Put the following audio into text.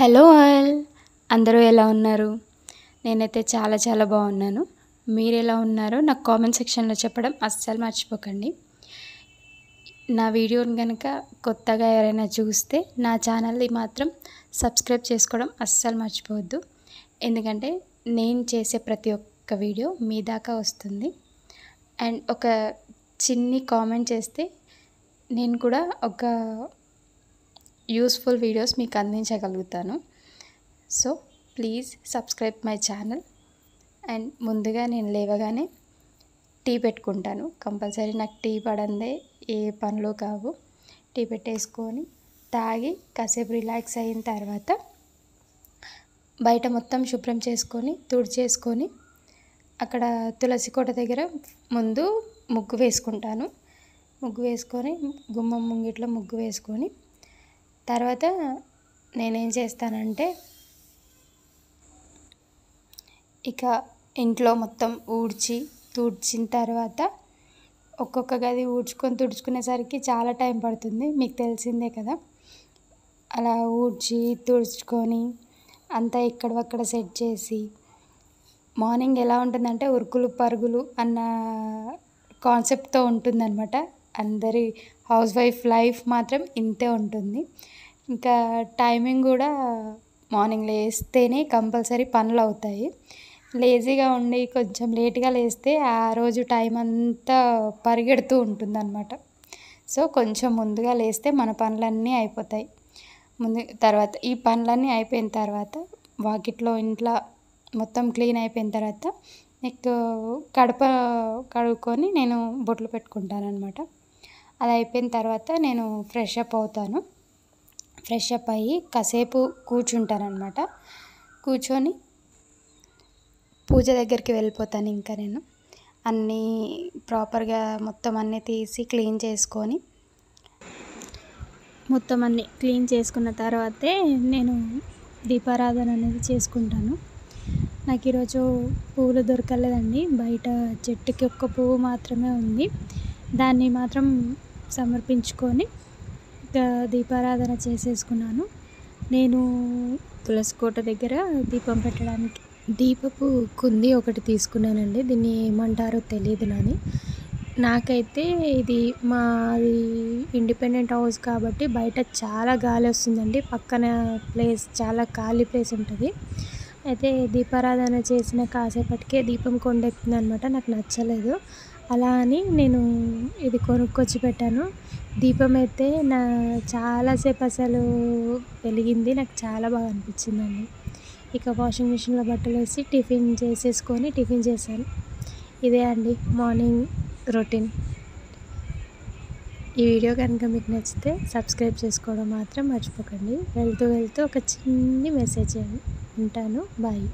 Hello all, అందరూ ఎలా ఉన్నారు? నేనైతే చాలా బాగున్నాను. మీరు ఎలా ఉన్నారో నాకు కామెంట్ సెక్షన్లో చెప్పడం అస్సలు మర్చిపోకండి. నా వీడియోని కనుక కొత్తగా ఎవరైనా చూస్తే నా ఛానల్ని మాత్రం సబ్స్క్రైబ్ చేసుకోవడం అస్సలు మర్చిపోవద్దు. ఎందుకంటే నేను చేసే ప్రతి ఒక్క వీడియో మీ దాకా వస్తుంది. అండ్ ఒక చిన్ని కామెంట్ చేస్తే నేను కూడా ఒక యూస్ఫుల్ వీడియోస్ మీకు అందించగలుగుతాను. So please subscribe my channel. And ముందుగా నేను లేవగానే టీ పెట్టుకుంటాను. కంపల్సరీ నాకు టీ పడందే ఏ పనులు కావు. టీ పెట్టేసుకొని తాగి కాసేపు రిలాక్స్ అయిన తర్వాత బయట మొత్తం శుభ్రం చేసుకొని తుడిచేసుకొని అక్కడ తులసి కోట దగ్గర ముందు ముగ్గు వేసుకుంటాను. ముగ్గు వేసుకొని గుమ్మం ముంగిట్లో ముగ్గు వేసుకొని తర్వాత నేనేం చేస్తానంటే ఇక ఇంట్లో మొత్తం తుడిచిన తర్వాత ఒక్కొక్క గది తుడుచుకునేసరికి చాలా టైం పడుతుంది, మీకు తెలిసిందే కదా. అలా తుడుచుకొని అంతా ఎక్కడవక్కడ సెట్ చేసి మార్నింగ్ ఎలా ఉంటుందంటే ఉరుకులు పరుగులు అన్న కాన్సెప్ట్తో ఉంటుందన్నమాట. అందరి హౌస్ వైఫ్ లైఫ్ మాత్రం ఇంతే ఉంటుంది. ఇంకా టైమింగ్ కూడా మార్నింగ్ లేస్తేనే కంపల్సరీ పనులు అవుతాయి. లేజీగా ఉండి కొంచెం లేట్గా లేస్తే ఆ రోజు టైం అంతా పరిగెడుతూ ఉంటుందన్నమాట. సో కొంచెం ముందుగా లేస్తే మన పనులన్నీ అయిపోతాయి. తర్వాత ఈ పనులన్నీ అయిపోయిన తర్వాత వాకిట్లో ఇంట్లో మొత్తం క్లీన్ అయిపోయిన తర్వాత నెక్స్ట్ కడప కడుక్కొని నేను బొట్లు పెట్టుకుంటాను అనమాట. అది అయిపోయిన తర్వాత నేను ఫ్రెష్ అప్ అవుతాను. ఫ్రెష్ అప్ అయ్యి కాసేపు కూర్చుంటాను అనమాట. కూర్చొని పూజ దగ్గరికి వెళ్ళిపోతాను. ఇంకా నేను అన్నీ ప్రాపర్గా మొత్తం అన్నీ తీసి క్లీన్ చేసుకొని మొత్తం అన్నీ క్లీన్ చేసుకున్న తర్వాతే నేను దీపారాధన అనేది చేసుకుంటాను. నాకు ఈరోజు పువ్వులు దొరకలేదండి. బయట చెట్టుకి ఒక్క పువ్వు మాత్రమే ఉంది. దాన్ని మాత్రం సమర్పించుకొని దీపారాధన చేసేసుకున్నాను. నేను తులసి కోట దగ్గర దీపం పెట్టడానికి దీపపు కుంది ఒకటి తీసుకున్నానండి. దీన్ని ఏమంటారో తెలియదు. నాకైతే ఇది మాది ఇండిపెండెంట్ హౌస్ కాబట్టి బయట చాలా గాలి వస్తుందండి. పక్కన ప్లేస్ చాలా ఖాళీ ప్లేస్ ఉంటుంది. అయితే దీపారాధన చేసిన కాసేపటికే దీపం కొండెక్కుతుంది అనమాట. నాకు నచ్చలేదు. అలా అని నేను ఇది కొనుక్కొచ్చి పెట్టాను. దీపం అయితే చాలాసేపు అసలు వెలిగింది. నాకు చాలా బాగా అనిపించిందండి. ఇక వాషింగ్ మిషన్లో బట్టలు వేసి టిఫిన్ చేశాను. ఇదే అండి మార్నింగ్ రొటీన్. ఈ వీడియో కనుక మీకు నచ్చితే సబ్స్క్రైబ్ చేసుకోవడం మాత్రం మర్చిపోకండి. వెళ్తూ ఒక చిన్ని మెసేజ్ ఉంటాను. బాయ్.